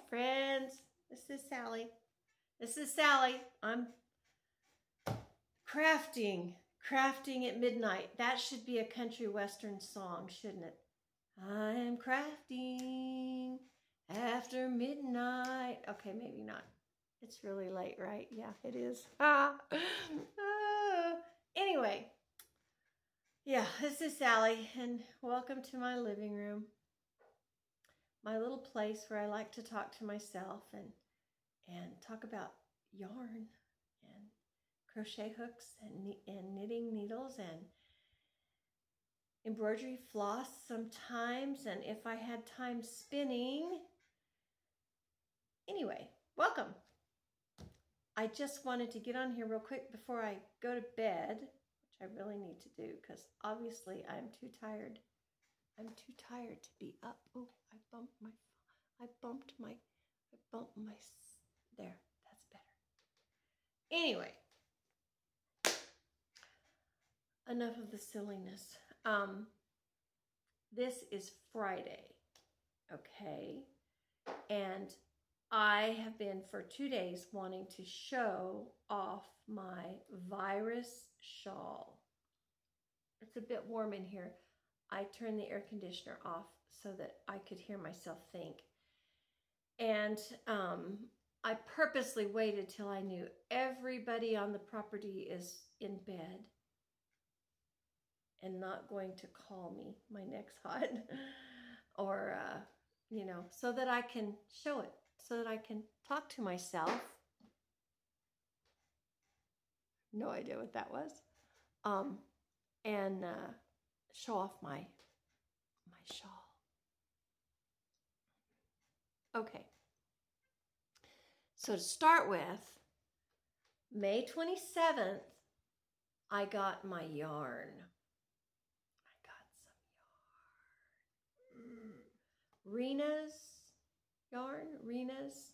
friends. This is Sally. This is Sally. I'm crafting at midnight. That should be a country western song, shouldn't it? I'm crafting after midnight. Okay, maybe not. It's really late, right? Yeah, it is. Anyway, yeah, this is Sally, and welcome to my living room. My little place where I like to talk to myself and talk about yarn and crochet hooks and knitting needles and embroidery floss sometimes, and if I had time, spinning. Anyway, welcome. I just wanted to get on here real quick before I go to bed, which I really need to do because obviously I'm too tired. I'm too tired to be up. Oh, I bumped my, there, that's better. Anyway, enough of the silliness. This is Friday, okay? And I have been for 2 days wanting to show off my virus shawl. It's a bit warm in here. I turned the air conditioner off so that I could hear myself think. And I purposely waited till I knew everybody on the property is in bed and not going to call me my next hot or, you know, so that I can show it, so that I can talk to myself. No idea what that was. And show off my shawl. Okay. So to start with, May 27th, I got my yarn. I got some yarn. Rena's yarn. Rena's.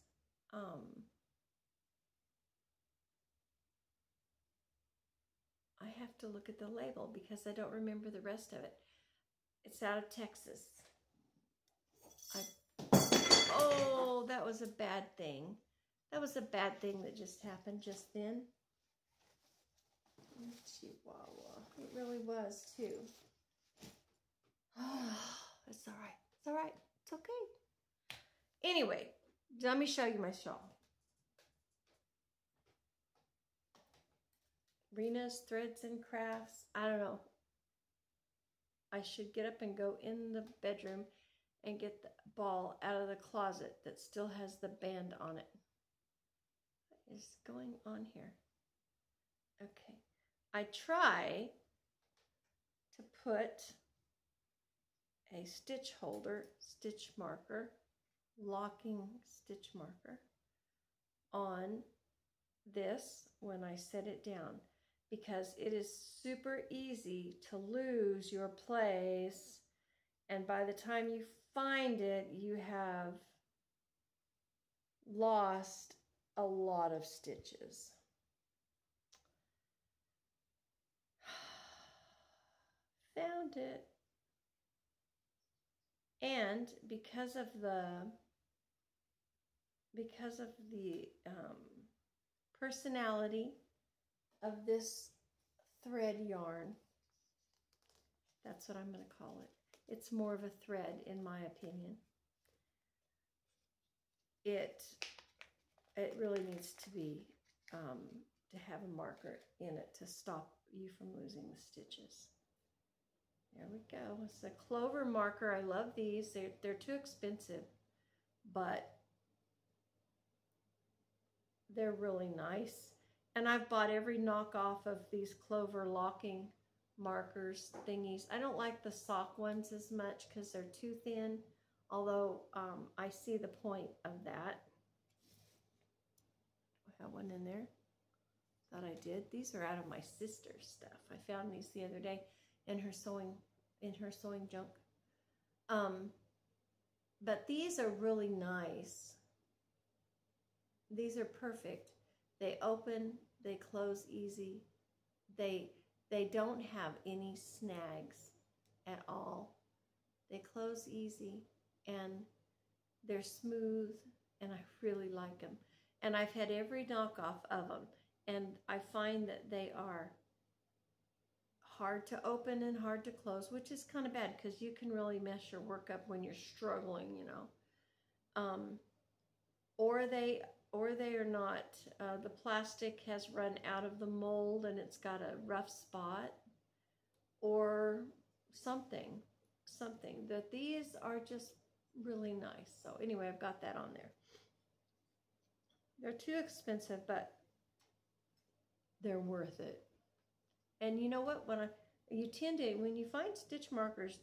I have to look at the label because I don't remember the rest of it. It's out of Texas. Oh, that was a bad thing. That was a bad thing that just happened just then. Chihuahua. It really was too. Oh, it's all right. It's all right. It's okay. Anyway, let me show you my shawl. Rena's Threads and Crafts. I don't know. I should get up and go in the bedroom and get the ball out of the closet that still has the band on it. What is going on here? Okay. I try to put a stitch holder, stitch marker, locking stitch marker on this when I set it down, because it is super easy to lose your place, and by the time you find it, you have lost a lot of stitches. Found it. And because of the personality of this thread yarn, that's what I'm going to call it. It's more of a thread, in my opinion. It really needs to be to have a marker in it to stop you from losing the stitches. There we go. It's a clover marker. I love these. They're too expensive, but they're really nice. And I've bought every knockoff of these clover locking markers thingies. I don't like the sock ones as much because they're too thin, although I see the point of that. I have one in there. Thought I did. These are out of my sister's stuff. I found these the other day in her sewing junk. But these are really nice. These are perfect. They open, they close easy. They don't have any snags at all. They close easy and they're smooth and I really like them. And I've had every knockoff of them, and I find that they are hard to open and hard to close, which is kind of bad because you can really mess your work up when you're struggling, you know. Or they are not. The plastic has run out of the mold and it's got a rough spot, or something. That these are just really nice. So anyway, I've got that on there. They're too expensive, but they're worth it. And you know what? When you find stitch markers,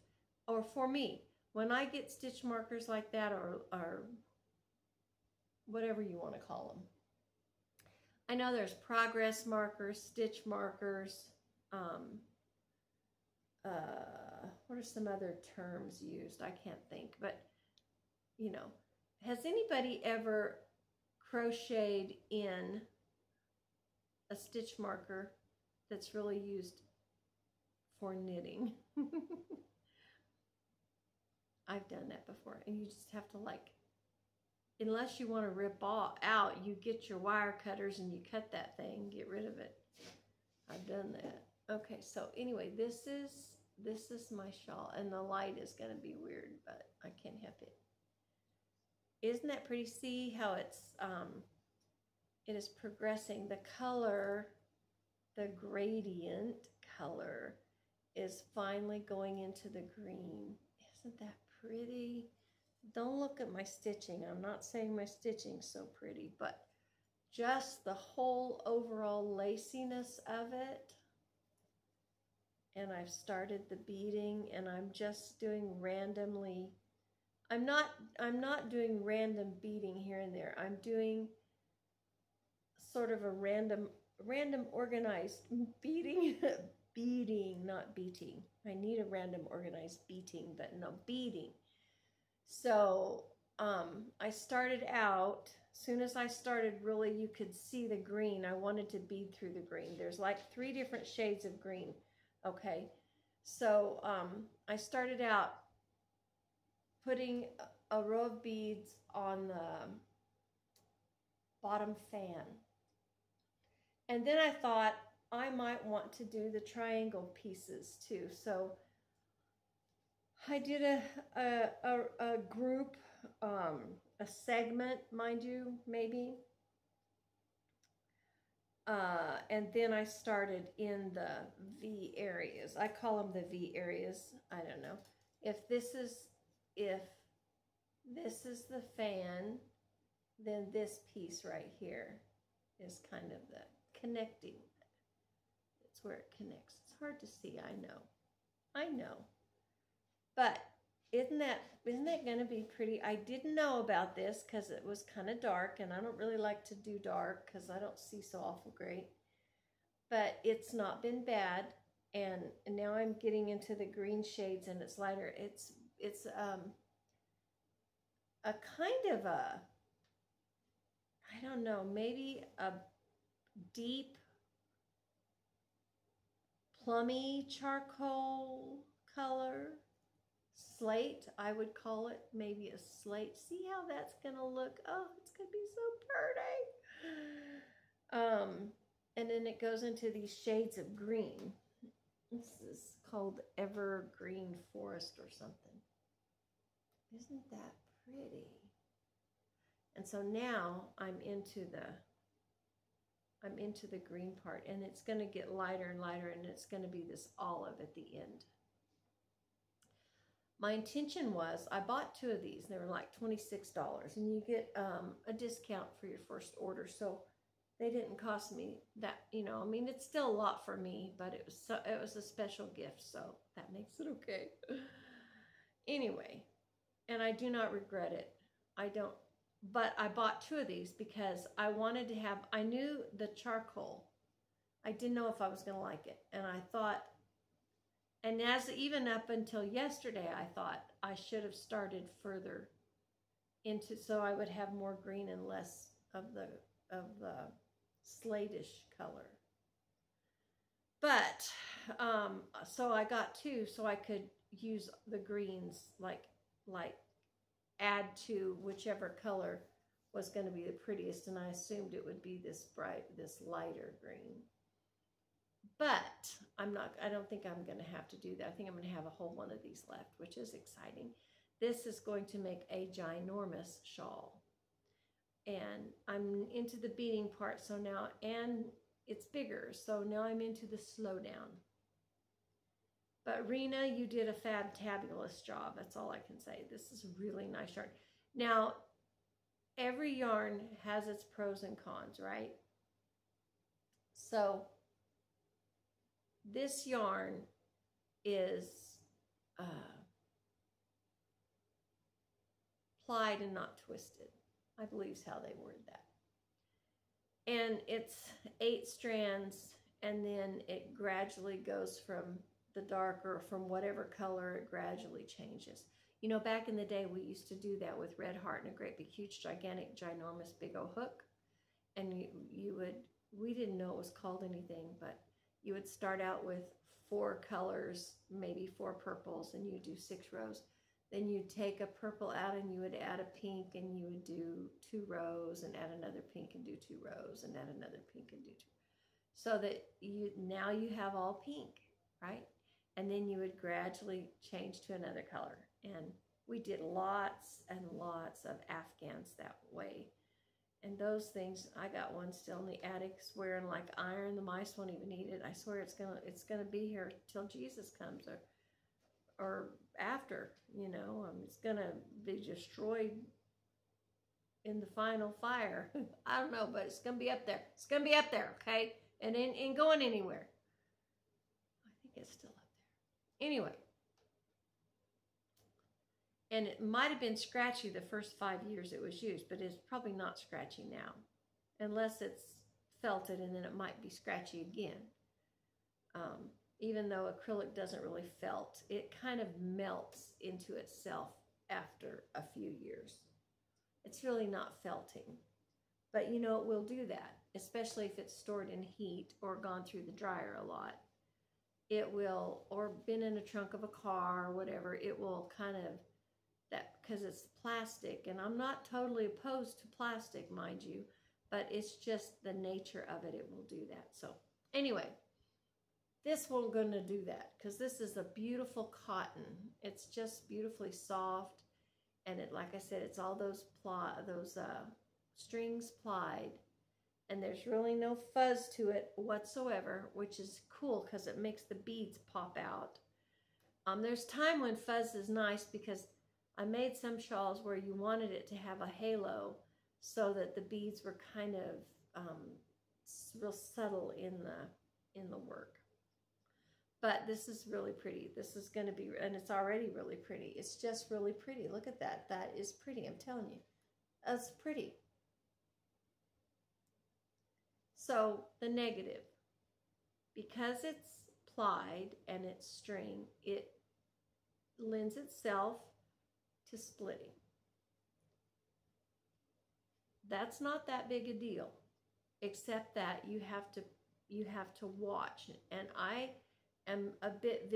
or for me, when I get stitch markers like that, or whatever you want to call them. I know there's progress markers, stitch markers, what are some other terms used? I can't think, but you know, has anybody ever crocheted in a stitch marker that's really used for knitting? I've done that before, and you just have to, like, unless you want to rip out, you get your wire cutters and you cut that thing, get rid of it. I've done that. Okay, so anyway, this is my shawl, and the light is going to be weird, but I can't help it. Isn't that pretty? See how it is progressing. The color, the gradient color, is finally going into the green. Isn't that pretty? Don't look at my stitching. I'm not saying my stitching's so pretty, but just the whole overall laciness of it. And I've started the beading, and I'm just doing randomly. I'm not doing random beading here and there. I'm doing sort of a random organized beading. Beading, not beating. I need a random organized beating, but no, beading. So I started out, soon as I started, really you could see the green. I wanted to bead through the green. There's like 3 different shades of green. Okay, so I started out putting a row of beads on the bottom fan. And then I thought I might want to do the triangle pieces too. So I did a group, a segment, mind you, maybe. And then I started in the V areas. I call them the V areas. I don't know. If this is the fan, then this piece right here is kind of the connecting. It's where it connects. It's hard to see, I know. But isn't that going to be pretty? I didn't know about this because it was kind of dark, and I don't really like to do dark because I don't see so awful great. But it's not been bad, and now I'm getting into the green shades, and it's lighter. It's a kind of a, I don't know, maybe a deep plummy charcoal color. Slate, I would call it, maybe a slate. See how that's gonna look? Oh, it's gonna be so pretty. And then it goes into these shades of green. This is called Evergreen Forest or something. Isn't that pretty? And so now I'm into the green part, and it's gonna get lighter and lighter, and it's gonna be this olive at the end. My intention was, I bought 2 of these. They were like $26, and you get a discount for your first order. So they didn't cost me that, you know. I mean, it's still a lot for me, but it was a special gift, so that makes it okay. Anyway, and I do not regret it. I don't. But I bought 2 of these because I wanted to have. I knew the charcoal. I didn't know if I was going to like it, and I thought. And even up until yesterday, I thought I should have started further into, so I would have more green and less of the slatish color. But so I got 2, so I could use the greens, like add to whichever color was going to be the prettiest, and I assumed it would be this lighter green. But I don't think I'm going to have to do that. I think I'm going to have a whole one of these left, which is exciting. This is going to make a ginormous shawl. And I'm into the beading part, so now, and it's bigger, so now I'm into the slowdown. But Rena, you did a fabulous job. That's all I can say. This is a really nice yarn. Now, every yarn has its pros and cons, right? So this yarn is plied and not twisted, I believe is how they word that. And it's 8 strands, and then it gradually goes from the darker, from whatever color, it gradually changes. You know, back in the day, we used to do that with Red Heart and a great big, huge, gigantic, ginormous, big old hook. And we didn't know it was called anything, but you would start out with 4 colors, maybe 4 purples, and you do 6 rows. Then you'd take a purple out and you would add a pink, and you would do 2 rows and add another pink and do 2 rows and add another pink and do 2. So that now you have all pink, right? And then you would gradually change to another color. And we did lots and lots of Afghans that way. And those things, I got one still in the attic swearing like iron. The mice won't even eat it. I swear it's gonna be here till Jesus comes, or after, you know. It's gonna be destroyed in the final fire. I don't know, but it's gonna be up there. It's gonna be up there, okay? And ain't going anywhere. I think it's still up there. Anyway. And it might have been scratchy the first 5 years it was used, but it's probably not scratchy now. Unless it's felted, and then it might be scratchy again. Even though acrylic doesn't really felt, it kind of melts into itself after a few years. It's really not felting. But you know, it will do that, especially if it's stored in heat or gone through the dryer a lot. It will, or been in a trunk of a car or whatever, it will kind of, that, because it's plastic, and I'm not totally opposed to plastic, mind you, but it's just the nature of it, it will do that. So anyway, this won't gonna do that, because this is a beautiful cotton. It's just beautifully soft, and it, like I said, it's all those strings plied, and there's really no fuzz to it whatsoever, which is cool because it makes the beads pop out. There's time when fuzz is nice, because I made some shawls where you wanted it to have a halo so that the beads were kind of real subtle in the work. But this is really pretty. This is going to be, and it's already really pretty. It's just really pretty. Look at that. That is pretty. I'm telling you. That's pretty. So the negative, because it's plied and it's string, it lends itself to splitting. That's not that big a deal, except that you have to watch. And I am a bit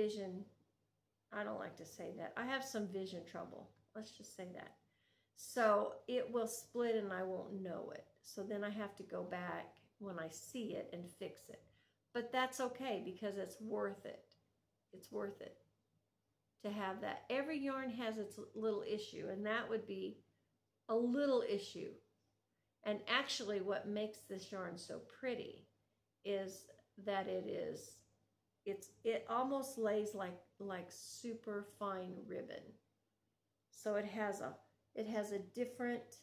I don't like to say that. I have some vision trouble. Let's just say that. So it will split and I won't know it. So then I have to go back when I see it and fix it. But that's okay, because it's worth it. It's worth it to have that. Every yarn has its little issue, and that would be a little issue. And actually what makes this yarn so pretty is that it almost lays like super fine ribbon. So it has a different,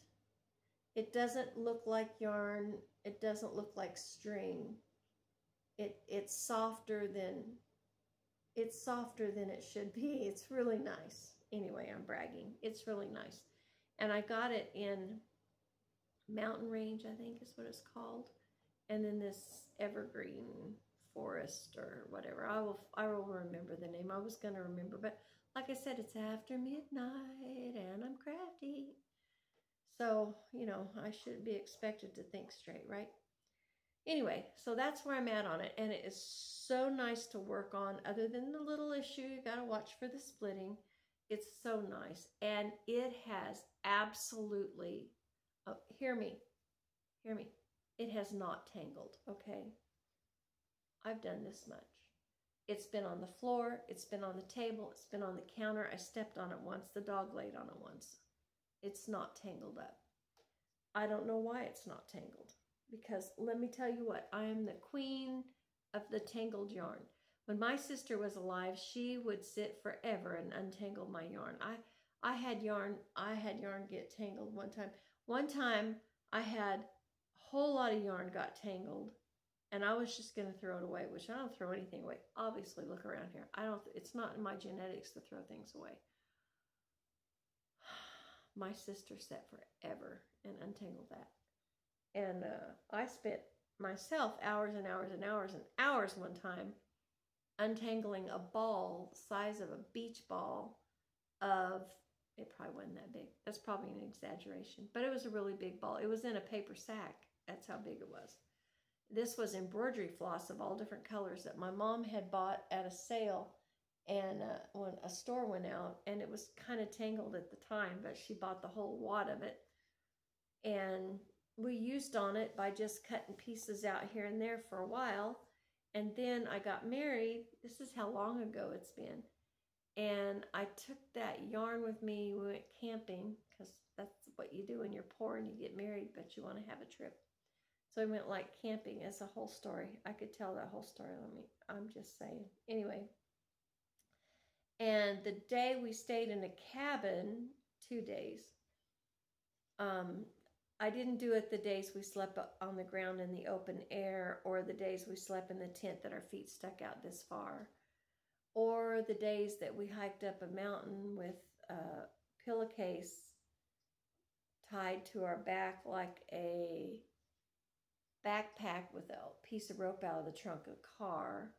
it doesn't look like yarn, it doesn't look like string. It's softer than it should be. It's really nice. Anyway, I'm bragging. It's really nice. And I got it in Mountain Range, I think is what it's called. And then this Evergreen Forest or whatever. I will remember the name. I was going to remember, but like I said, it's after midnight and I'm crafty. So, you know, I should be expected to think straight, right? Anyway, so that's where I'm at on it, and it is so nice to work on. Other than the little issue, you got to watch for the splitting. It's so nice, and it has absolutely Oh, hear me. Hear me. It has not tangled, okay? I've done this much. It's been on the floor. It's been on the table. It's been on the counter. I stepped on it once. The dog laid on it once. It's not tangled up. I don't know why it's not tangled. Because let me tell you what, I am the queen of the tangled yarn. When my sister was alive, she would sit forever and untangle my yarn. I had yarn get tangled one time. One time I had a whole lot of yarn got tangled, and I was just going to throw it away, which I don't throw anything away. Obviously, look around here. It's not in my genetics to throw things away. My sister sat forever and untangled that. And I spent myself hours and hours and hours and hours one time untangling a ball the size of a beach ball of, it probably wasn't that big. That's probably an exaggeration, but it was a really big ball. It was in a paper sack. That's how big it was. This was embroidery floss of all different colors that my mom had bought at a sale, and when a store went out, and it was kind of tangled at the time, but she bought the whole wad of it, and we used on it by just cutting pieces out here and there for a while. And then I got married. This is how long ago it's been. And I took that yarn with me. We went camping, because that's what you do when you're poor and you get married, but you want to have a trip. So I went like camping. It's a whole story. I could tell that whole story. I'm just saying. Anyway. And the day we stayed in a cabin, 2 days, I didn't do it the days we slept on the ground in the open air, or the days we slept in the tent that our feet stuck out this far, or the days that we hiked up a mountain with a pillowcase tied to our back like a backpack with a piece of rope out of the trunk of a car.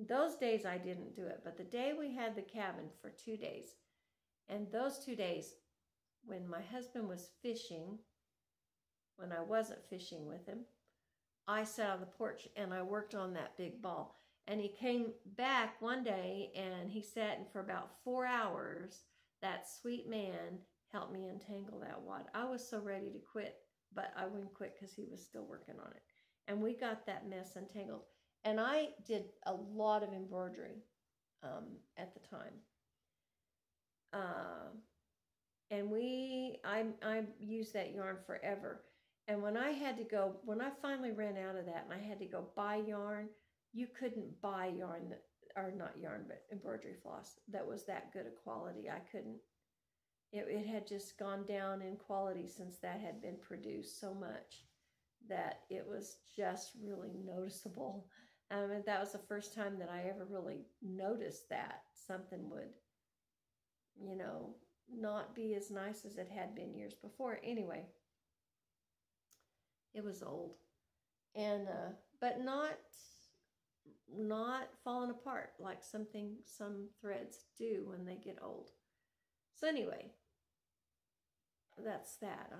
Those days I didn't do it, but the day we had the cabin for 2 days, and those 2 days when my husband was fishing, when I wasn't fishing with him, I sat on the porch and I worked on that big ball. And he came back one day and he sat, and for about 4 hours, that sweet man helped me untangle that wad. I was so ready to quit, but I wouldn't quit because he was still working on it. And we got that mess untangled. And I did a lot of embroidery at the time. And I used that yarn forever. And when I finally ran out of that and I had to go buy yarn, you couldn't buy yarn but embroidery floss that was that good a quality. I couldn't. It had just gone down in quality since that had been produced so much that it was just really noticeable. And that was the first time that I ever really noticed that something would, not be as nice as it had been years before. Anyway, it was old, and but not falling apart like some threads do when they get old. So anyway, that's that.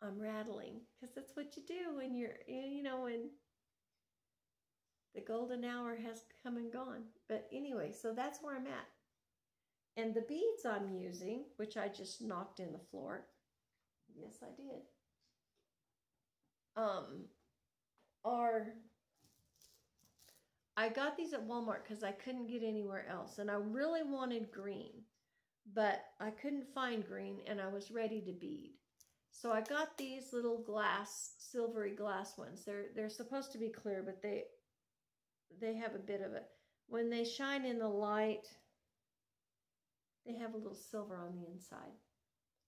I'm rattling because that's what you do when you're, when the golden hour has come and gone. But anyway, so that's where I'm at. And the beads I'm using, which I just knocked in the floor. Yes, I did. I got these at Walmart because I couldn't get anywhere else. And I really wanted green, but I couldn't find green, and I was ready to bead. So I got these little silvery glass ones. They're supposed to be clear, but they have a bit of it. When they shine in the light, they have a little silver on the inside,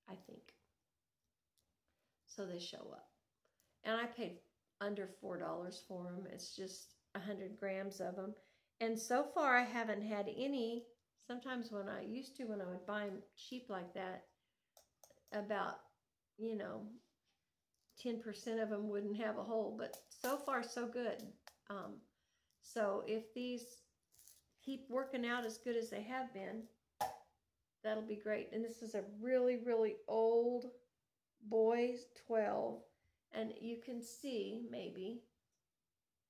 I think. So they show up. And I paid under $4 for them. It's just 100 grams of them. And so far I haven't had any. Sometimes when I would buy them cheap like that, about, 10% of them wouldn't have a hole. But so far, so good. So if these keep working out as good as they have been, that'll be great. And this is a really, really old boy's 12. And you can see, maybe,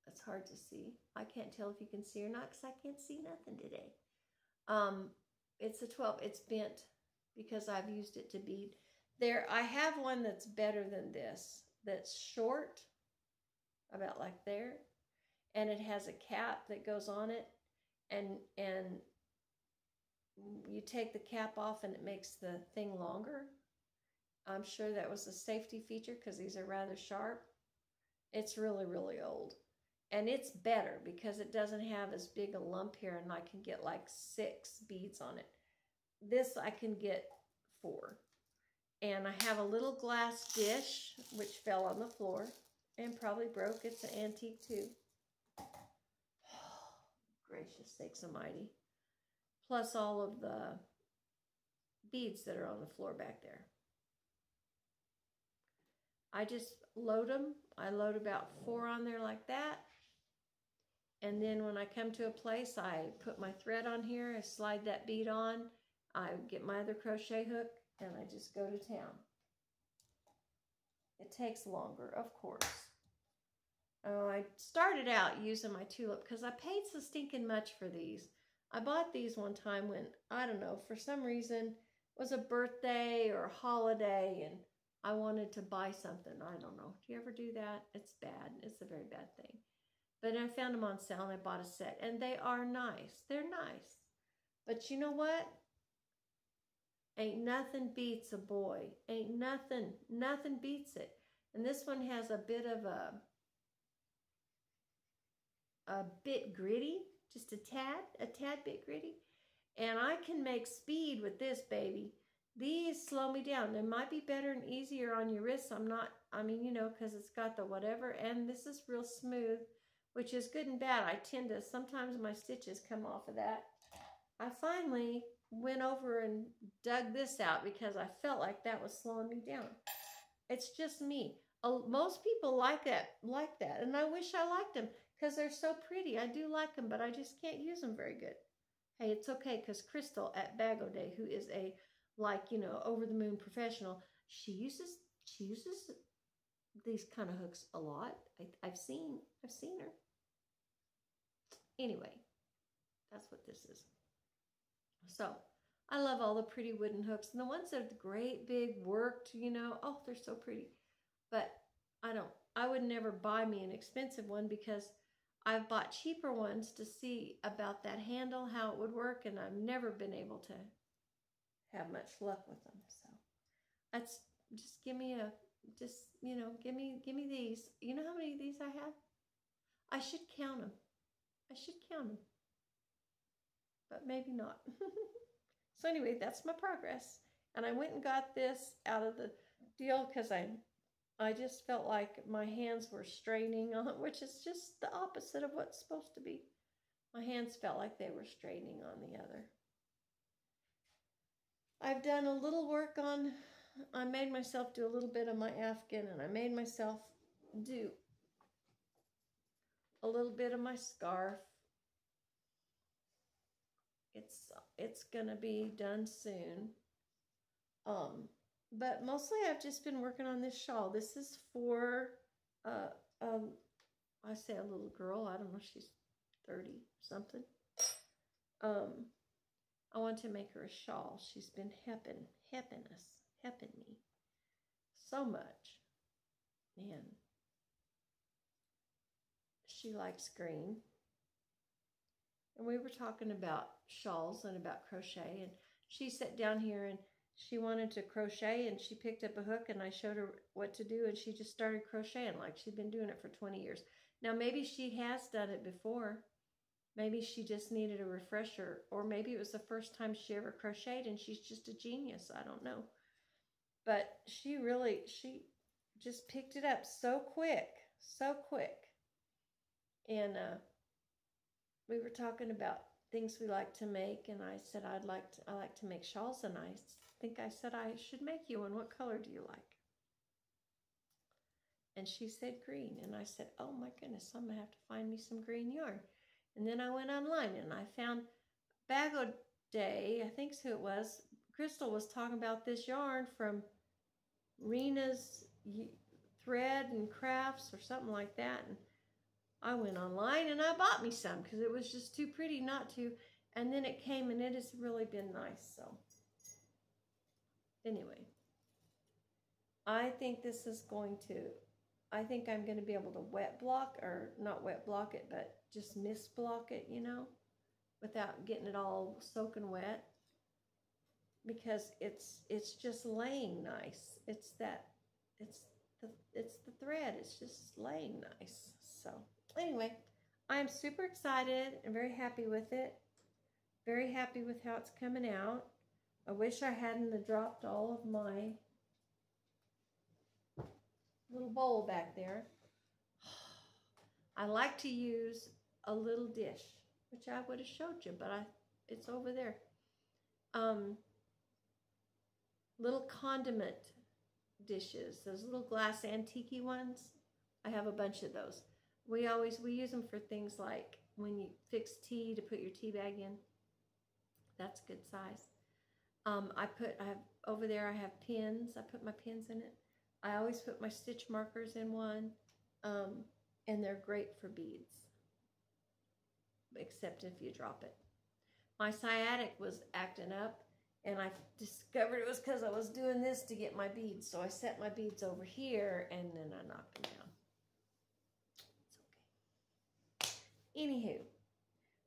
it's hard to see. I can't tell if you can see or not because I can't see nothing today. It's a 12. It's bent because I've used it to bead. I have one that's better than this, that's short, about like there, and it has a cap that goes on it, and you take the cap off and it makes the thing longer. I'm sure that was a safety feature because these are rather sharp. It's really, really old. And it's better because it doesn't have as big a lump here, and I can get like 6 beads on it. This I can get 4. And I have a little glass dish, which fell on the floor and probably broke. It's an antique too. Oh, gracious sakes almighty. Plus all of the beads that are on the floor back there. I just load them. I load about 4 on there like that. And then when I come to a place, I put my thread on here. I slide that bead on. I get my other crochet hook and I just go to town. It takes longer, of course. I started out using my tulip because I paid so stinking much for these. I bought these one time when, I don't know, for some reason, it was a birthday or a holiday and I wanted to buy something. I don't know. Do you ever do that? It's bad. It's a very bad thing. But I found them on sale and I bought a set. And they are nice. They're nice. But you know what? Ain't nothing beats a boy. Ain't nothing. Nothing beats it. And this one has a bit of a bit gritty. Just a tad bit gritty. And I can make speed with this baby. These slow me down. They might be better and easier on your wrists. Because it's got the whatever. And this is real smooth, which is good and bad. Sometimes my stitches come off of that. I finally went over and dug this out because I felt like that was slowing me down. It's just me. Most people like that. And I wish I liked them because they're so pretty. I do like them, but I just can't use them very good. Hey, it's okay because Crystal at Bag O Day, who is a over the moon professional, she uses these kind of hooks a lot. I've seen her. Anyway, that's what this is. So I love all the pretty wooden hooks and the ones that are great big worked, oh, they're so pretty. But I would never buy me an expensive one because I've bought cheaper ones to see about that handle, how it would work, and I've never been able to have much luck with them. So that's just give me these. You know how many of these I have? I should count them. But maybe not. So anyway, that's my progress. And I went and got this out of the deal because I just felt like my hands were straining on it, which is just the opposite of what's supposed to be. My hands felt like they were straining on the other. I've done a little work on, I made myself do a little bit of my Afghan, and I made myself do a little bit of my scarf. It's gonna be done soon. But mostly I've just been working on this shawl. This is for, I say a little girl, I don't know, she's 30 something. I want to make her a shawl. She's been helping me so much. Man, she likes green. And we were talking about shawls and about crochet, and she sat down here and she wanted to crochet, and she picked up a hook and I showed her what to do, and she just started crocheting like she'd been doing it for 20 years. Now maybe she has done it before. Maybe she just needed a refresher, or maybe it was the first time she ever crocheted and she's just a genius. I don't know. But she just picked it up so quick. And we were talking about things we like to make, and I said I like to make shawls, and I said I should make you one. What color do you like? And she said green, and I said, oh my goodness, I'm gonna have to find me some green yarn. And then I went online and I found Bag O Day, I think's who it was. Crystal was talking about this yarn from Rena's Thread and Crafts or something like that. And I went online and I bought me some because it was just too pretty not to. And then it came and it has really been nice. So anyway, I think this is going to, I think I'm going to be able to wet block, or not wet block it, but just mist block it, you know, without getting it all soaking wet, because it's just laying nice. It's the thread. It's just laying nice. So anyway, I'm super excited and very happy with it. Very happy with how it's coming out. I wish I hadn't dropped all of my little bowl back there. I like to use a little dish, which I would have showed you, but it's over there. Little condiment dishes, those little glass antique ones. I have a bunch of those. We use them for things like when you fix tea to put your tea bag in. That's good size. Over there I have pins. I put my pins in it. I always put my stitch markers in one, and they're great for beads, except if you drop it. My sciatic was acting up, and I discovered it was because I was doing this to get my beads. So I set my beads over here, and then I knocked them down. It's okay. Anywho,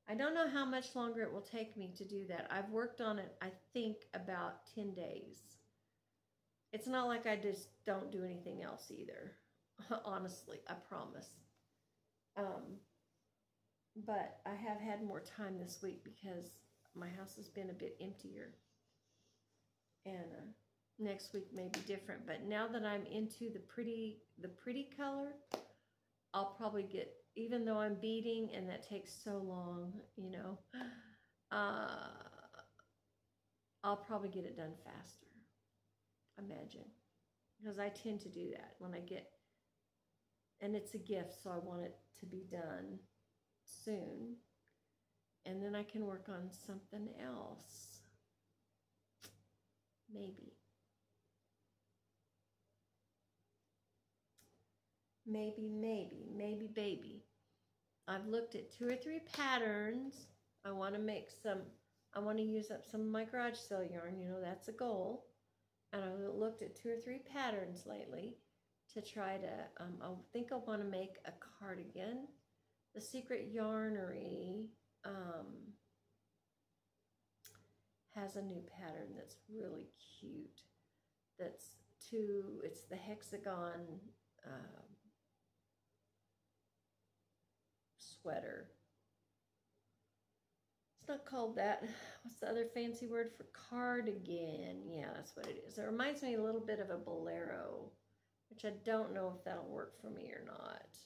I don't know how much longer it will take me to do that. I've worked on it, I think, about 10 days. It's not like I just don't do anything else either. Honestly, I promise. But I have had more time this week because my house has been a bit emptier. And next week may be different. But now that I'm into the pretty color, I'll probably get, even though I'm beading and that takes so long, you know, I'll probably get it done faster. Imagine, because I tend to do that when I get, and it's a gift, so I want it to be done soon, and then I can work on something else, maybe baby. I've looked at 2 or 3 patterns. I want to use up some of my garage sale yarn, you know, that's a goal. And I looked at 2 or 3 patterns lately to try to, I think I want to make a cardigan. The Secret Yarnery has a new pattern that's really cute. It's the hexagon sweater. It's not called that. What's the other fancy word for cardigan? Yeah, that's what it is. It reminds me a little bit of a bolero, which I don't know if that'll work for me or not.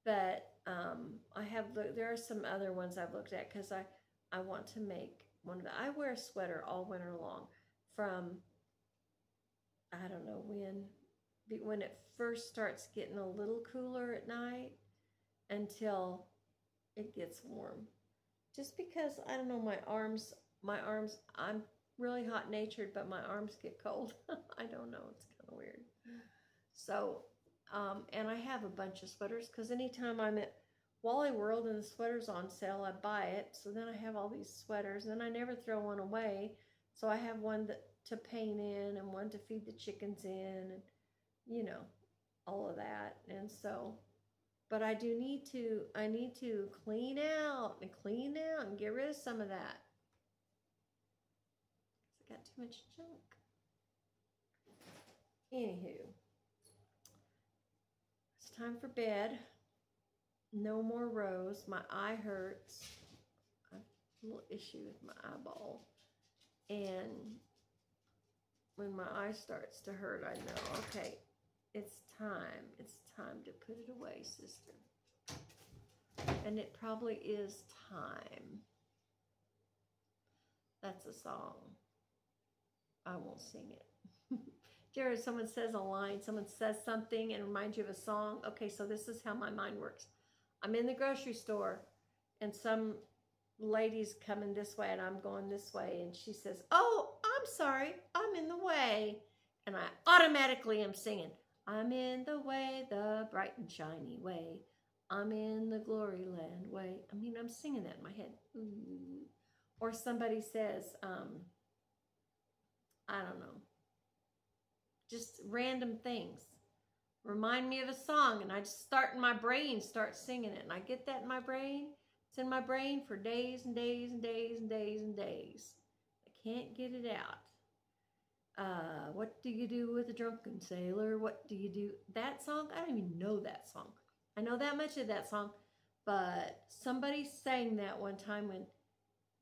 But there are some other ones I've looked at because I want to make one of the, I wear a sweater all winter long from, I don't know when it first starts getting a little cooler at night until it gets warm. Just because, I don't know, my arms, I'm really hot-natured, but my arms get cold. I don't know, it's kind of weird. So, and I have a bunch of sweaters, because anytime I'm at Wally World and the sweater's on sale, I buy it. So then I have all these sweaters, and then I never throw one away. So I have one to paint in, and one to feed the chickens in, and, you know, all of that. And so... but I need to clean out and get rid of some of that. I got too much junk. Anywho, it's time for bed. No more rows. My eye hurts. I have a little issue with my eyeball. And when my eye starts to hurt, I know, okay, it's time. It's time to put it away, sister. And it probably is time. That's a song. I won't sing it. Jared, someone says a line, someone says something and reminds you of a song. Okay, so this is how my mind works. I'm in the grocery store and some lady's coming this way and I'm going this way, and she says, "Oh, I'm sorry, I'm in the way." And I automatically am singing, "I'm in the way, the bright and shiny way. I'm in the glory land way." I mean, I'm singing that in my head. Ooh. Or somebody says, I don't know, just random things. Remind me of a song, and I just start in my brain, start singing it, and I get that in my brain. It's in my brain for days and days and days and days and days. I can't get it out. What do you do with a drunken sailor? What do you do? That song, I don't even know that song. I know that much of that song, but somebody sang that one time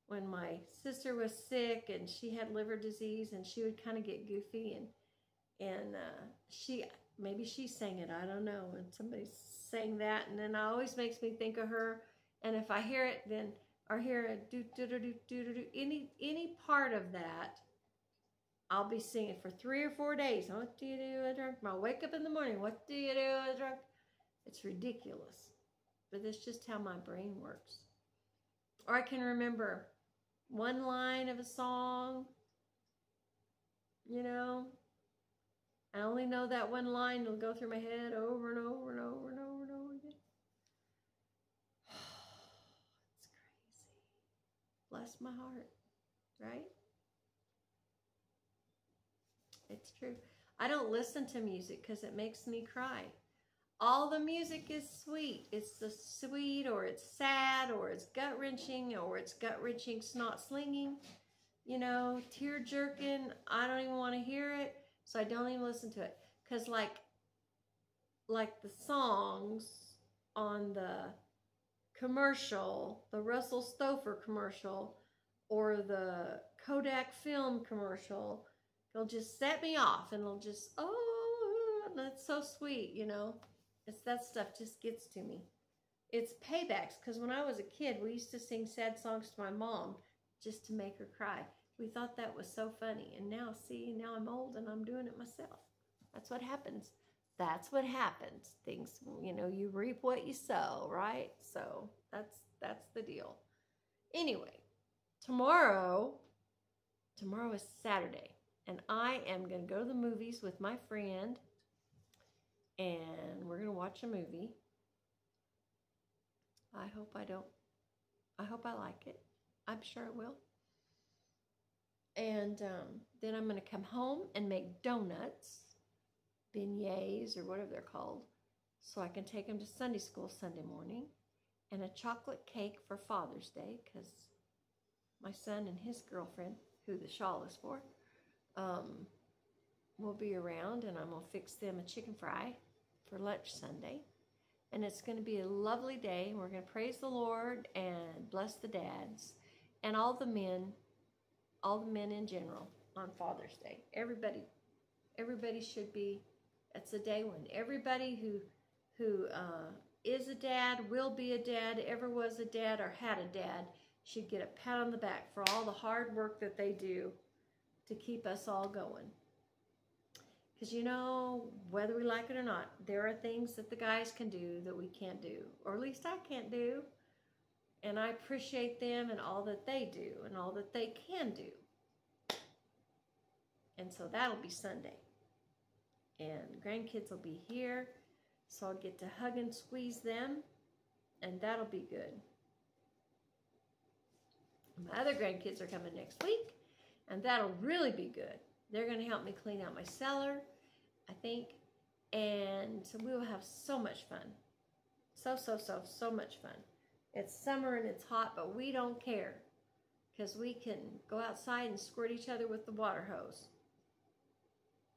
when my sister was sick and she had liver disease, and she would kind of get goofy, and maybe she sang it, I don't know, and somebody sang that, and then it always makes me think of her. And if I hear it, then or hear a do do do do do do any part of that, I'll be singing for 3 or 4 days. What do you do with a drunk? I'll wake up in the morning. What do you do with a drunk? It's ridiculous, but that's just how my brain works. Or I can remember one line of a song, you know. I only know that one line. It'll go through my head over and over and over and over and over again. It's crazy. Bless my heart, right? It's true. I don't listen to music because it makes me cry. All the music is sweet. It's the sweet, or it's sad, or it's gut-wrenching, or it's gut-wrenching snot slinging, you know, tear-jerking. I don't even want to hear it, so I don't even listen to it. Because like the songs on the commercial, the Russell Stover commercial, or the Kodak film commercial, they'll just set me off, and they'll just, oh, that's so sweet, you know. It's that stuff just gets to me. It's paybacks, because when I was a kid, we used to sing sad songs to my mom just to make her cry. We thought that was so funny. And now, see, now I'm old and I'm doing it myself. That's what happens. That's what happens. Things, you know, you reap what you sow, right? So that's the deal. Anyway, tomorrow is Saturday. And I am going to go to the movies with my friend, and we're going to watch a movie. I hope I like it. I'm sure I will. And then I'm going to come home and make donuts, beignets, or whatever they're called, so I can take them to Sunday school Sunday morning, and a chocolate cake for Father's Day, because my son and his girlfriend, who the shawl is for, will be around, and I'm going to fix them a chicken fry for lunch Sunday. And it's going to be a lovely day. We're going to praise the Lord and bless the dads and all the men in general on Father's Day. Everybody should be. It's a day when everybody who is a dad, will be a dad, ever was a dad, or had a dad should get a pat on the back for all the hard work that they do to keep us all going. Because, you know, whether we like it or not, there are things that the guys can do that we can't do, or at least I can't do. And I appreciate them and all that they do and all that they can do. And so that'll be Sunday. And grandkids will be here, so I'll get to hug and squeeze them, and that'll be good. My other grandkids are coming next week, and that'll really be good. They're going to help me clean out my cellar, I think, and we will have so much fun. So much fun. It's summer and it's hot, but we don't care, because we can go outside and squirt each other with the water hose.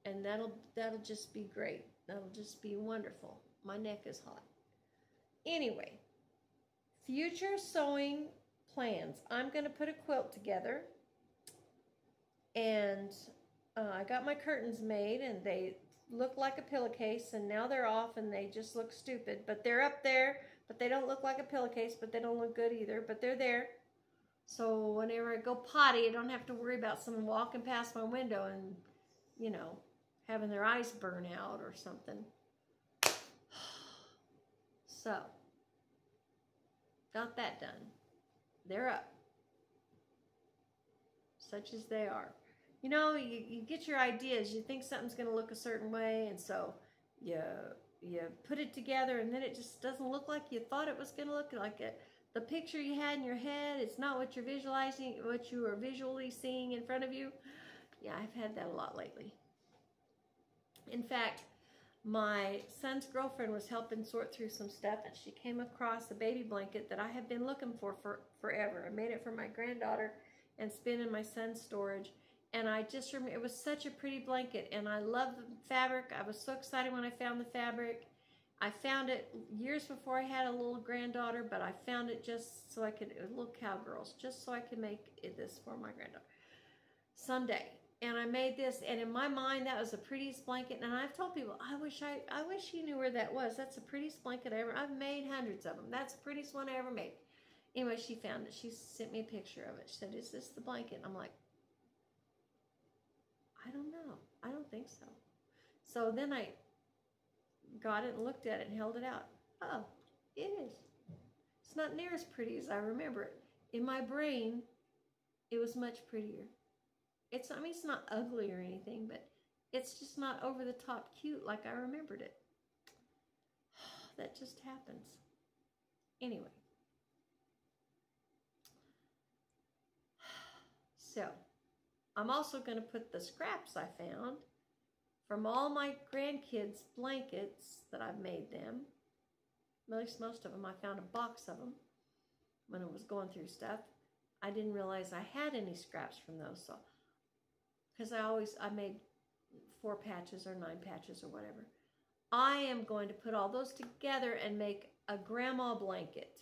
And that'll just be great. That'll just be wonderful. My neck is hot. Anyway, future sewing plans. I'm going to put a quilt together, and I got my curtains made, and they look like a pillowcase, and now they're off, and they just look stupid. But they're up there, but they don't look like a pillowcase, but they don't look good either, but they're there. So whenever I go potty, I don't have to worry about someone walking past my window and, you know, having their eyes burn out or something. So, got that done. They're up. Such as they are. You know, you get your ideas. You think something's going to look a certain way, and so you put it together, and then it just doesn't look like you thought it was going to look like it. The picture you had in your head, it's not what you're visualizing, what you are visually seeing in front of you. Yeah, I've had that a lot lately. In fact, my son's girlfriend was helping sort through some stuff, and she came across a baby blanket that I have been looking for forever. I made it for my granddaughter and it's been in my son's storage. And I just remember, it was such a pretty blanket, and I love the fabric. I was so excited when I found the fabric. I found it years before I had a little granddaughter, but I found it just so I could, little cowgirls, just so I could make this for my granddaughter someday. And I made this, and in my mind, that was the prettiest blanket. And I've told people, I wish you knew where that was. That's the prettiest blanket I've made hundreds of them. That's the prettiest one I ever made. Anyway, she found it. She sent me a picture of it. She said, "Is this the blanket?" And I'm like, I don't know. I don't think so. So then I got it and looked at it and held it out. Oh, it is. It's not near as pretty as I remember it. In my brain, it was much prettier. I mean, it's not ugly or anything, but it's just not over the top cute like I remembered it. That just happens. Anyway. So, I'm also going to put the scraps I found from all my grandkids' blankets that I've made them. At least most of them. I found a box of them when I was going through stuff. I didn't realize I had any scraps from those, so because I made 4 patches or 9 patches or whatever. I am going to put all those together and make a grandma blanket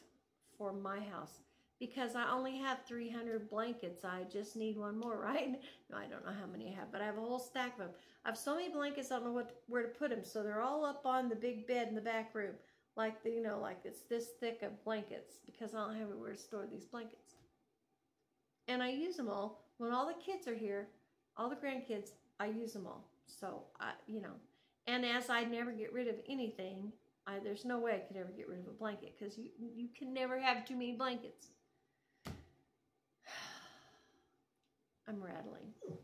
for my house. Because I only have 300 blankets, I just need one more, right? No, I don't know how many I have, but I have a whole stack of them. I have so many blankets, I don't know where to put them. So they're all up on the big bed in the back room, like it's this thick of blankets, because I don't have anywhere to store these blankets. And I use them all when all the kids are here, all the grandkids. I use them all. So and as I never get rid of anything, there's no way I could ever get rid of a blanket, because you can never have too many blankets. I'm rattling. So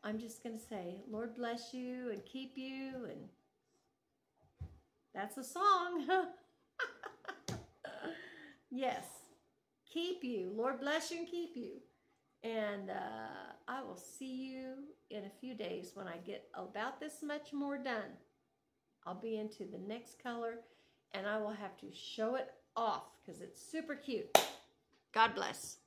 I'm just going to say, Lord bless you and keep you, and that's a song. Yes, keep you. Lord bless you and keep you. And I will see you in a few days when I get about this much more done. I'll be into the next color, and I will have to show it off because it's super cute. God bless.